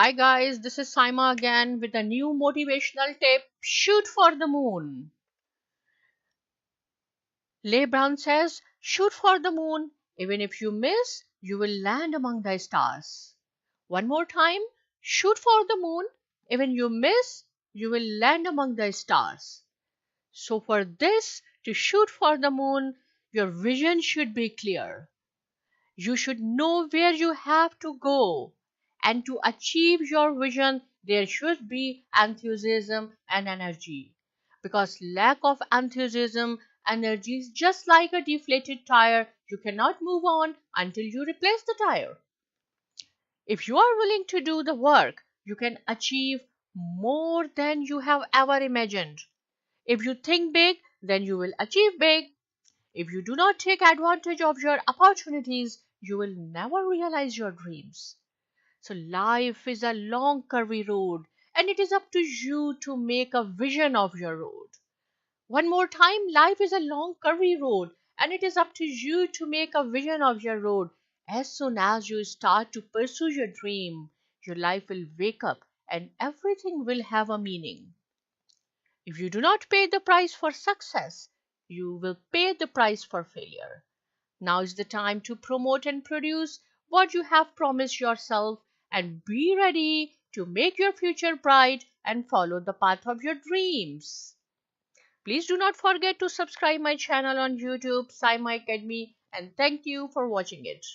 Hi guys, this is Saima again with a new motivational tip. Shoot for the moon. Leigh Brown says, shoot for the moon. Even if you miss, you will land among the stars. One more time, shoot for the moon. Even you miss, you will land among the stars. So for this, to shoot for the moon, your vision should be clear. You should know where you have to go. And to achieve your vision, there should be enthusiasm and energy. Because lack of enthusiasm, energy is just like a deflated tire. You cannot move on until you replace the tire. If you are willing to do the work, you can achieve more than you have ever imagined. If you think big, then you will achieve big. If you do not take advantage of your opportunities, you will never realize your dreams. So life is a long curvy road and it is up to you to make a vision of your road. One more time, life is a long curvy road and it is up to you to make a vision of your road. As soon as you start to pursue your dream, your life will wake up and everything will have a meaning. If you do not pay the price for success, you will pay the price for failure. Now is the time to promote and produce what you have promised yourself and be ready to make your future bright and follow the path of your dreams. Please do not forget to subscribe my channel on YouTube, Saima Academy, and thank you for watching it.